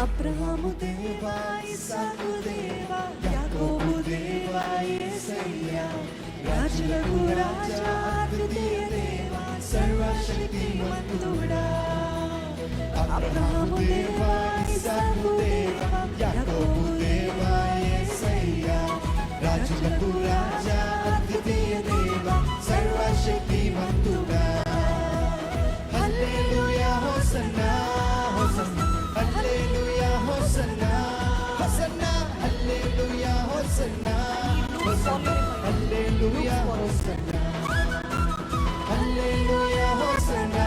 అబ్రహాము దేవా, ఇస్సాకు దేవా, యాకోబు దేవా యేసయ్యా, రాజులకు రాజా, అద్వితీయ దేవా, సర్వశక్తిమంతుడా. అబ్రహాము దేవా, ఇస్సాకు దేవా, యాకోబు దేవా యేసయ్యా, రాజులకు రాజా, అద్వితీయ దేవా, సర్వశక్తిమంతుడా. హల్లెలూయా హోసన్నా హోసన్నా, హల్లెలూయా హోసన్నా హోసన్నా, హల్లెలూయా హోసన్నా హోసన్నా, హల్లెలూయా హోసన్నా, హల్లెలూయా హోసన్నా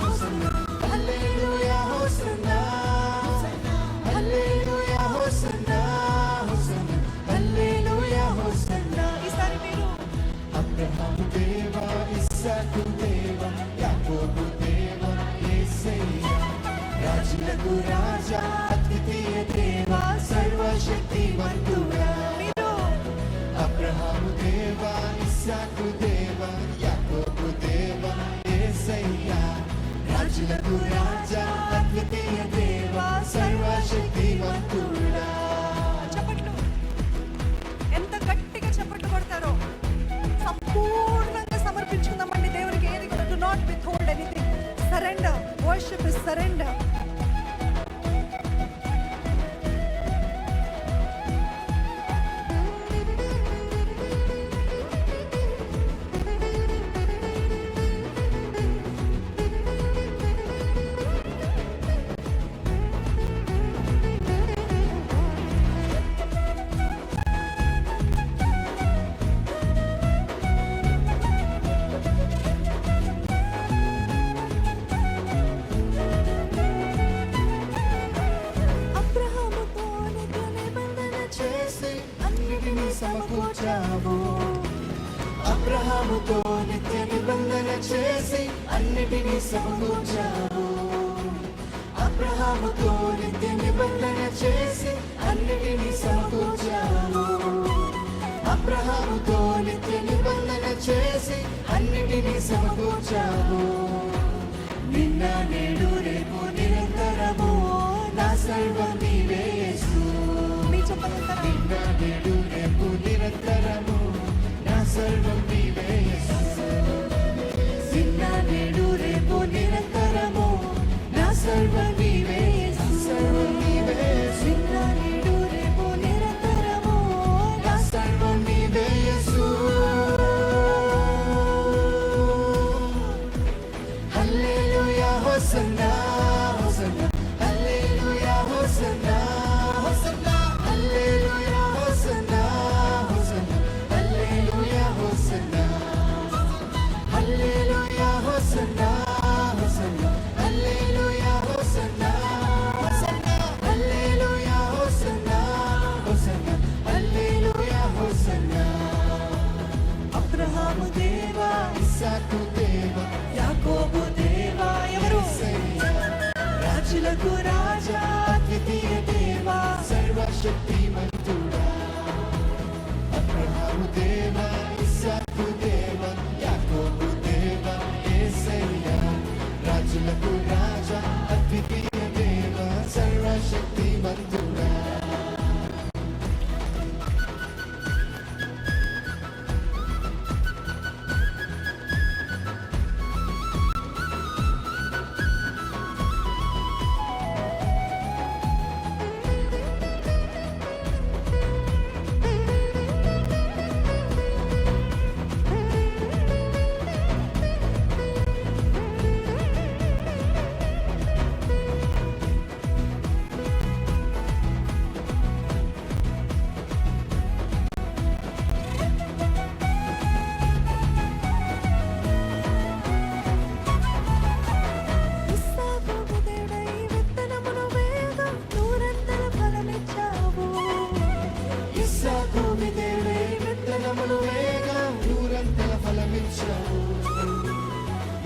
హోసన్నా, హల్లెలూయా హోసన్నా హోసన్నా, హల్లెలూయా హోసన్నా హోసన్నా, హల్లెలూయా హోసన్నా. ఈసారి మీరు అబ్రహాము దేవా, ఇస్సాకు దేవా, యాకోబు దేవా యేసయ్యా, రాజులకు రాజా, అద్వితీయ దేవా, సర్వశక్తిమంతుడా. అబ్రహాము దేవా, ఇస్సాకు దేవా, యాకోబు దేవా యేసయ్యా, రాజులకు రాజా, అద్వితీయ దేవా, సర్వశక్తిమంతుడా. చప్పట్లు ఎంత గట్టిగా చప్పట్లు కొడతారో. సంపూర్ణంగా సమర్పించుకుందామండి దేవునికి. ఏది కూడా do not withhold anything. Surrender. Worship is surrender. సమకూర్చావు. అబ్రహాముతో నిత్య నిబంధన చేసి అన్నిటినీ సమకూర్చావు. అబ్రహాముతో నిత్య నిబంధన చేసి అన్నిటినీ సమకూర్చావు. అబ్రహాముతో నిత్య నిబంధన చేసి అన్నిటినీ సమకూర్చావు. నిన్న నేడు రేపు నిరంతరము నా సర్వం నీవే యేసు. నిన్న నేడు రేపు నిరంతరము నా సర్వం నీవే యేసు. నిన్న నేడు రేపు నిరంతరము నా సర్వం నీవే యేసు. సర్వం నీవే యేసు. నిన్న నేడు రేపు నిరంతరము నా సర్వం నీవే యేసు. హల్లెలూయా హోసన్నా హోసన్నా, హల్లెలూయా హోసన్నా హోసన్నా, హల్లెలూయా హోసన్నా హోసన్నా, హల్లెలూయా హోసన్నా, హల్లెలూయా హోసన్నా హోసన్నా, హల్లెలూయా హోసన్నా హోసన్నా, హల్లెలూయా హోసన్నా హోసన్నా, హల్లెలూయా హోసన్నా. అబ్రహాము దేవా, ఇస్సాకు దేవా, యాకోబు దేవా, ఎవరు? రాజులకు రాజా, అద్వితీయ దేవా, సర్వశక్తిమంతుడా. అబ్రహాము దేవా, ఇస్సాకు దేవా, యాకోబు దేవా యేసయ్యా, రాజులకు రాజా, అద్వితీయ దేవా, సర్వశక్తిమంతుడా.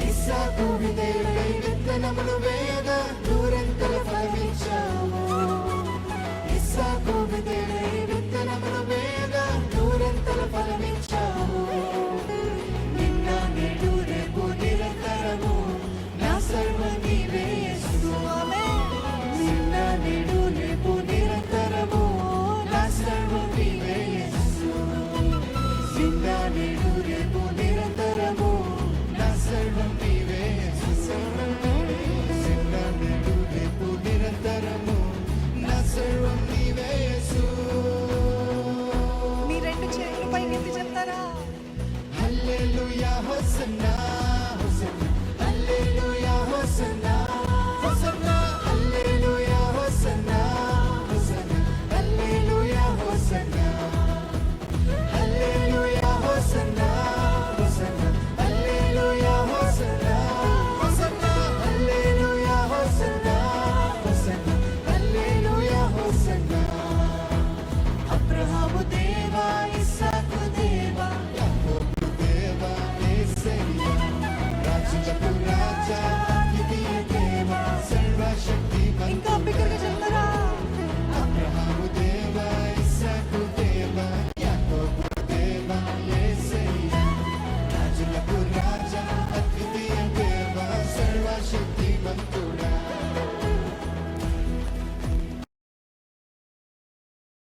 ఇస్సాకు విధేయుడై విత్తనములు వేయగా